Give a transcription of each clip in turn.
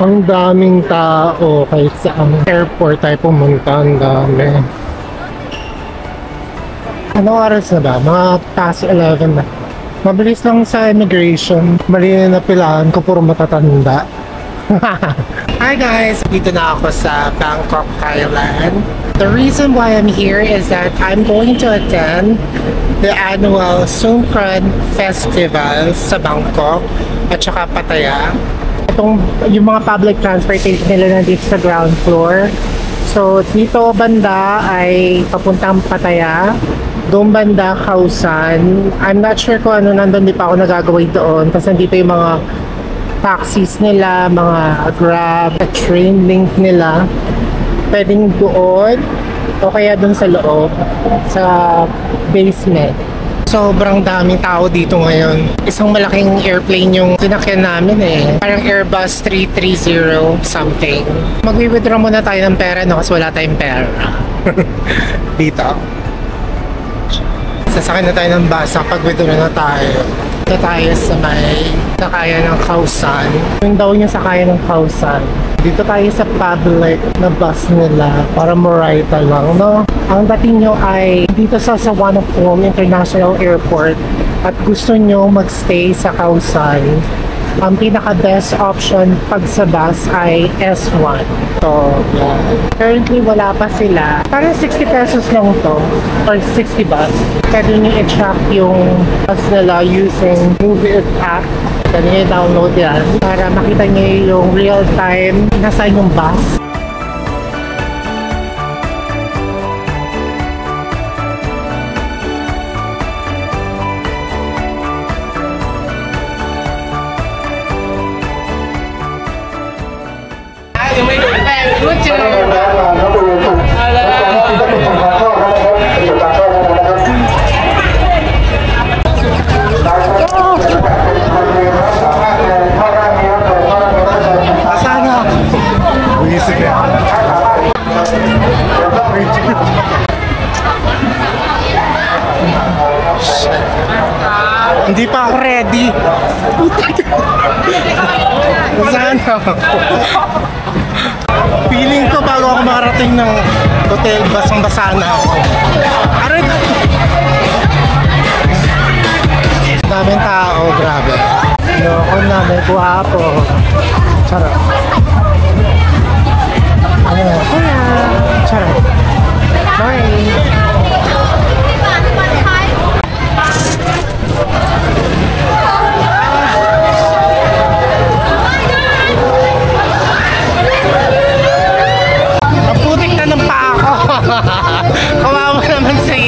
Ang daming tao kahit sa airport tayo pumunta. Ang dami. Anong oras na ba? Mga past 11 na. Mabilis lang sa immigration. Mali na napilaan ko, puro matatanda. Hi guys! Dito na ako sa Bangkok, Thailand. The reason why I'm here is that I'm going to attend the annual Songkran Festival sa Bangkok at saka Pattaya. Yung mga public transportation nila nandito sa ground floor. So dito banda ay papuntang Pattaya. Doon banda Khao San. I'm not sure kung ano nandun, di pa ako nagagawin doon kasi nandito yung mga taxis nila, mga Grab, train link nila. Pwedeng doon o kaya doon sa loob, sa basement. Sobrang daming tao dito ngayon. Isang malaking airplane yung sinakyan namin eh. Parang Airbus 330 something. Mag-withdraw muna tayo ng pera no kasi wala tayong pera. Dito. Sasakyan na tayo ng bus. Pag-withdraw na tayo. Ito tayo sa may sakayan ng Khao San. Yung daw yung sakayan ng Khao San. Dito tayo sa public na bus nila para Moraita lang, no? Ang dating nyo ay dito sa Suvarnabhumi International Airport at gusto nyo magstay sa Khao San, ang pinaka-best option pag sa bus ay S1. So, yeah. Currently, wala pa sila. Parang 60 pesos lang to or 60 bucks. Pwede nyo i-track yung bus nila using Move It app. Pwede nyo i-download yan para makita nyo yung real-time nasaan yung bus. Hindi pa ako ready. Sana. Feeling ko bago ako makarating ng hotel, basang-basa na ako. Aray! Daming tao, grabe. Loko na, may guwapo. Charot. Ano? Kuya! Charot. Sorry. Naputik na ng paa ko. Kawawa naman si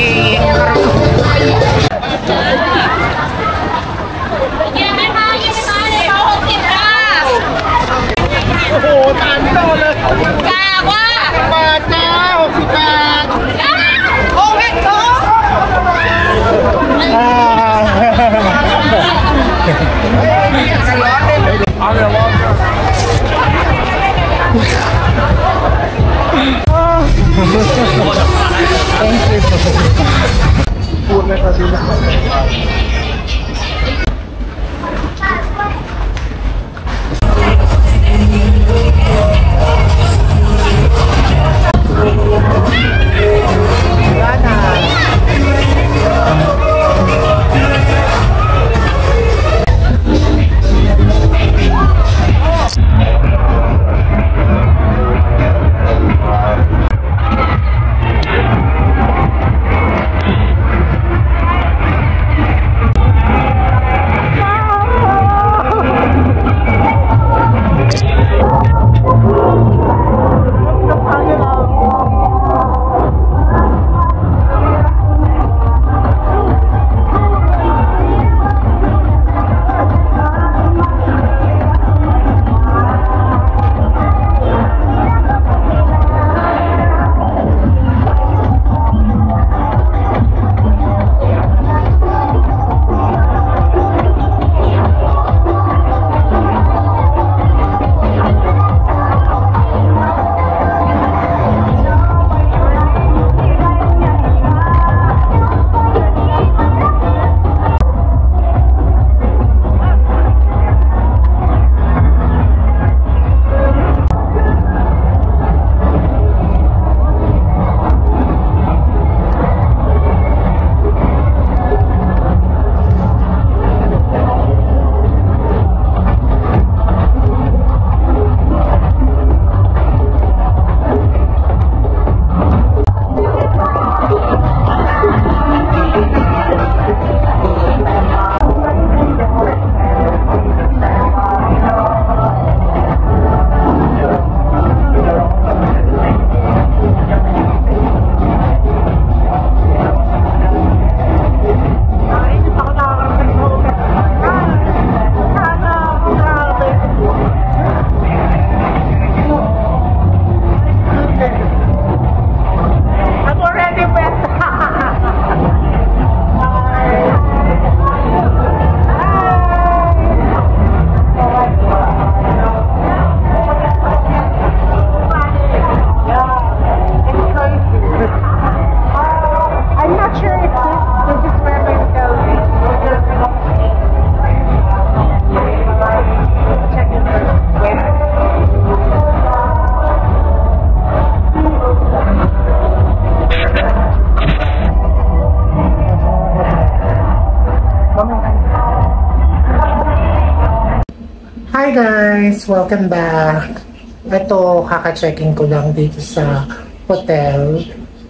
guys! Welcome back! Ito, kaka-checking ko lang dito sa hotel.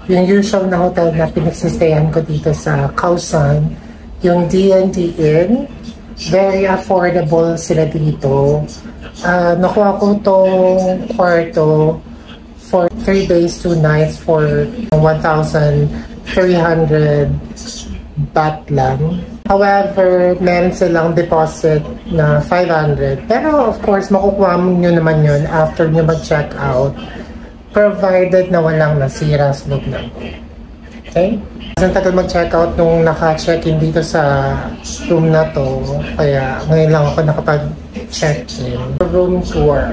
Yung usual na hotel na pinagsistayan ko dito sa Kausan. Yung D&D Inn. Very affordable sila dito. Nakuha ko tong kwarto for 3 days, 2 nights for 1,300 baht lang. However, meron silang deposit na 500. Pero of course, makukuha nyo naman yun after nyo mag-check out. Provided na walang nasira sa loob na. Okay? Ang tagal mag-check out nung naka-check-in dito sa room na to. Kaya ngayon lang ako nakapag-check-in. Room tour.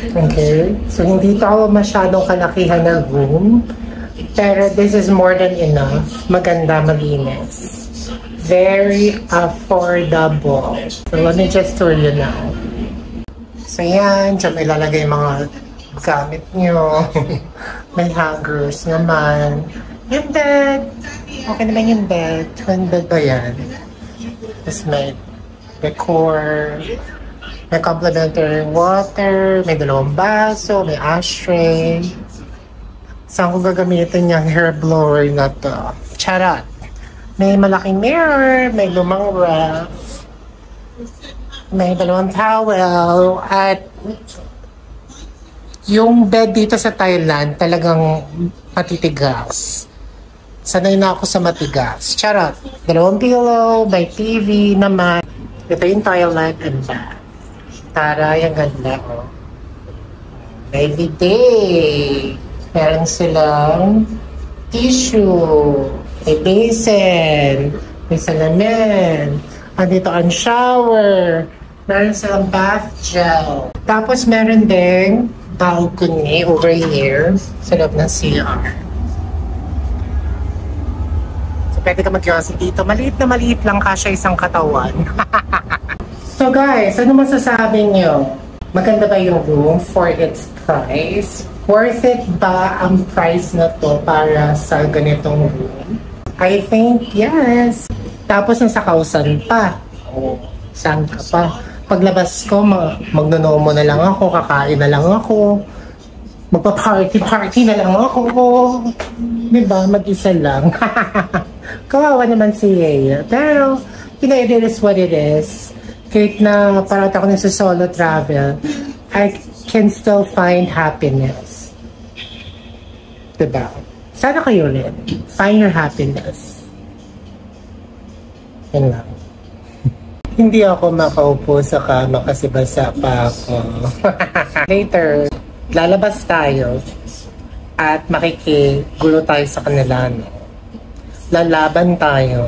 Okay? So hindi to ako masyadong kalakihan na room. Pero this is more than enough. Maganda, malinis. Very affordable. So let me just tour you now. So yan, dyan may lalagay yung mga gamit nyo. May hangers naman. Yung bed. Okay naman yung bed. Twin bed ba yan? Tapos may decor. May complimentary water. May dalawang baso. May ashtray. Saan ko gagamitin yung hair blower na to? Charot! May malaking mirror, may lumang ref, may dalawang towel, at yung bed dito sa Thailand talagang matitigas. Sanay na ako sa matigas. Charot! Dalawang pillow, may TV naman. Ito yung toilet and bath. Tara, yung ganda, oh. May bidet. Meron silang tissue. May basin, may salamin, andito ang shower, meron silang bath gel. Tapos meron ding balcony over here sa loob ng CR. So pwede ka mag-yosi dito. Maliit na maliit lang kasya isang katawan. So guys, ano masasabi nyo? Maganda ba yung room for its price? Worth it ba ang price na to para sa ganitong room? I think, yes. Tapos nasa Kausan pa. Oh, saan ka pa? Paglabas ko, magnonomo na lang ako, kakain na lang ako, magpa-party na lang ako. Diba? Mag-isa lang. Kawawa naman si Yaya. Pero, it is what it is. Kahit na parata ako sa solo travel, I can still find happiness. Diba? Sana kayo rin. Find your happiness. Yan lang. Hindi ako makaupo sa kama kasi basa pa ako. Later, lalabas tayo at makikigulo tayo sa kanila. No? Lalaban tayo.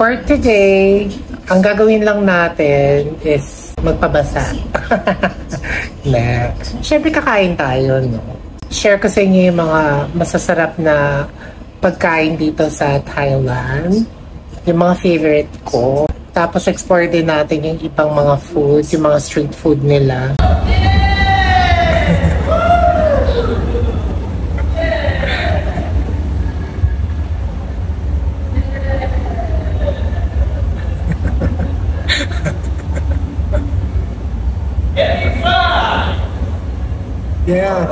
For today, ang gagawin lang natin is magpabasa. Siyempre kakain tayo, no? Share ko sa inyo yung mga masasarap na pagkain dito sa Thailand. Yung mga favorite ko. Tapos explore din natin yung ibang mga food, yung mga street food nila. Yeah.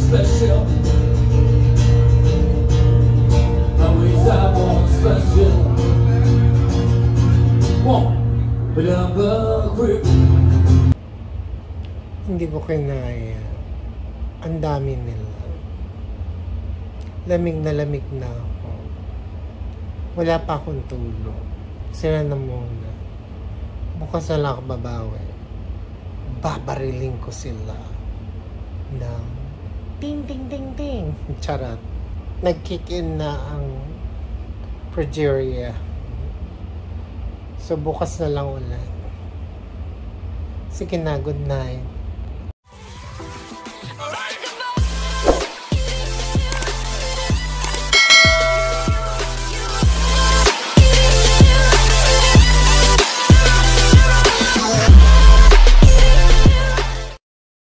special. Always I want special. One, but I'm the quick. Hindi ko kinaya. Ang dami nila. Lamig na ako. Wala pa akong tulog. Sila na muna. Bukas na lang ako babawi. Babariling ko sila ng ting ting ting ting. Charot. Nag-kick in na ang progeria. So bukas na lang ulit. Sige na, good night.